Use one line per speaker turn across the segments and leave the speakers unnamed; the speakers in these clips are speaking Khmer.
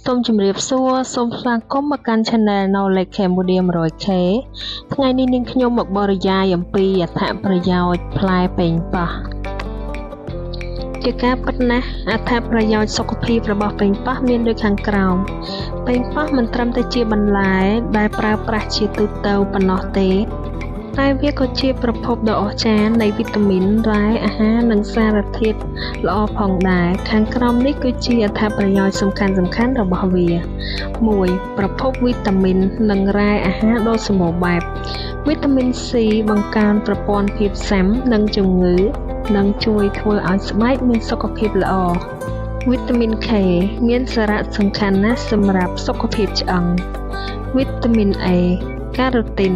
សូមជម្រាបសួរសូមស្វាគមន៍មកកាន់ Channel Knowledge Cambodia 100K ថ្ងៃនេះនាងខ្ញុំមកបរិយាយអំពីអត្ថប្រយោជន៍ផ្លែប៉េងប៉ោះជាការពិតណាស់អត្ថប្រយោជន៍សុខភាពរបស់ប៉េងប៉ោះមានដូចខាងក្រោមប៉េងប៉ោះមិនត្រឹមតែជាបន្លែដែលប្រើប្រាស់ជាទូទៅប៉ុណ្ណោះទេតែវាក៏ជាប្រភពដ៏អស្ចារ្យនៃវីតាមីនរ៉ែអាហារនិងសារធាតុល្អផងដែរខាងក្រោមនេះគឺជាអត្ថប្រយោជន៍សំខាន់ៗរបស់វា 1. ប្រភពវីតាមីននិងរ៉ែអាហារដ៏សម្បូរបែបវីតាមីន C បង្កើនប្រព័ន្ធភាពស៊ាំនិងជំងឺនិងជួយធ្វើឲ្យស្បែកមានសុខភាពល្អវីតាមីន K មានសារៈសំខាន់ណាស់សម្រាប់សុខភាពឆ្អឹងវីតាមីន A ការ៉ូទីន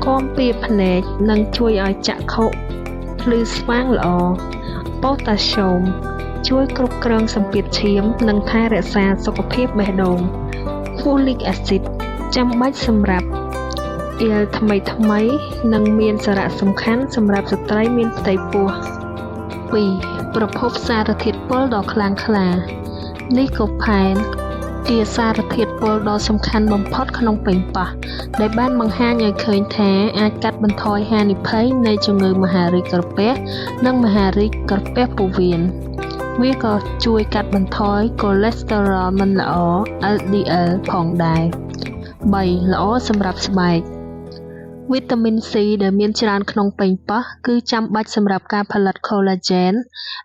គាំពារភ្នែកនិងជួយឲ្យចក្ខុភ្លឺស្វាងល្អប៉ូតាស្យូមជួយគ្រប់គ្រងសម្ពាធឈាមនិងថែរក្សាសុខភាពបេះដូង Folic acid ចាំបាច់សម្រាប់អៀលថ្មីនិងមានសារៈសំខាន់សម្រាប់ស្ត្រីមានផ្ទៃពោះ 2. ប្រភពសារធាតុពុលដ៏ខ្លាំងក្លាលីកូផែនជាសារធាតុពុលដ៏សំខាន់បំផុតក្នុងប៉េងប៉ោះដែលបានបង្ហាញឲ្យឃើញថាអាចកាត់បន្ថយហានិភ័យនៃជំងឺមហារីកក្រពះនិងមហារីកក្រពះពោះវៀនវាក៏ជួយកាត់បន្ថយកូលេស្តេរ៉ុលមិនល្អ LDL ផងដែរ 3. ល្អសម្រាប់ស្បែកវីតាមីន C ដែលមានច្រើនក្នុងប៉េងប៉ោះគឺចាំបាច់សម្រាប់ការផលិត Collagen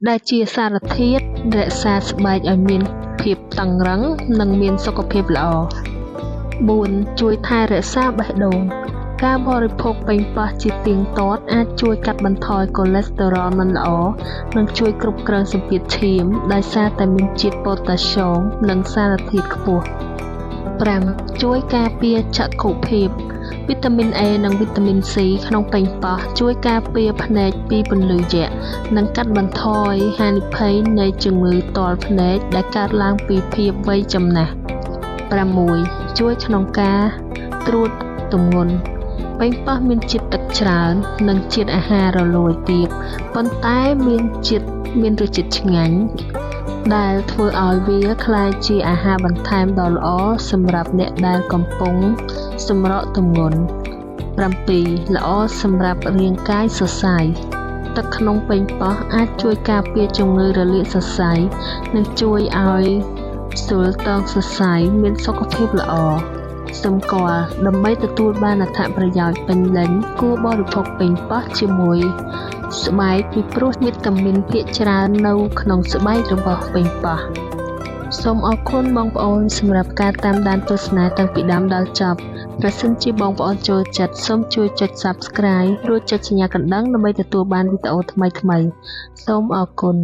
ដែលជាសារធាតុរក្សាស្បែកឲ្យមានភាពតឹងរ៉ឹងនិងមានសុខភាពល្អ 4. ជួយថែរក្សាបេះដូងការបរិភោគប៉េងប៉ោះជាទៀងទាត់អាចជួយកាត់បន្ថយកូលេស្តេរ៉ុលមិនល្អនិងជួយគ្រប់គ្រងសម្ពាធឈាមដោយសារតែមានជាតិប៉ូតាស្យូមនិងសារធាតុខ្ពស់ 5. ជួយការពារចក្ខុភាពវីតាមីន A និងវីតាមីន C ក្នុងប៉េងប៉ោះជួយការពារភ្នែកពីពន្លឺយក្សនិងកាត់បន្ថយហានិភ័យនៃជំងឺទាល់ភ្នែកដែលកើតឡើងពីភាពវ័យចំណាស់ 6. ជួយក្នុងការត្រួតទម្ងន់ប៉េងប៉ោះមានជាតិទឹកច្រើននិងជាតិអាហាររលួយទាបប៉ុន្តែមានរសជាតិឆ្ងាញ់ដែលធ្វើឲ្យវាក្លាយជាអាហារបន្ថែមដ៏ល្អសម្រាប់អ្នកដែលកំពុងសម្រកទម្ងន់ 7. ល្អសម្រាប់រាងកាយសរសៃទឹកក្នុងប៉េងប៉ោះអាចជួយការពារជំងឺរលាកសរសៃនិងជួយឲ្យស្រួលតងសរសៃមានសុខភាពល្អសម្គាល់ដើម្បីទទួលបានអត្ថប្រយោជន៍ពេញលេញគួរបរិភោគប៉េងប៉ោះជាមួយស្បែកពីព្រោះវីតាមីនភាគច្រើននៅក្នុងស្បែករបស់ប៉េងប៉ោះសូមអរគុណបងប្អូនសម្រាប់ការតាមដានទស្សនាតាំងពីដើមដល់ចប់ប្រសិនជាបងប្អូនចូលចិត្តសូមជួយចុច Subscribe រួចចុចសញ្ញាកណ្ដឹងដើម្បីទទួលបានវីដេអូថ្មីៗសូមអរគុណ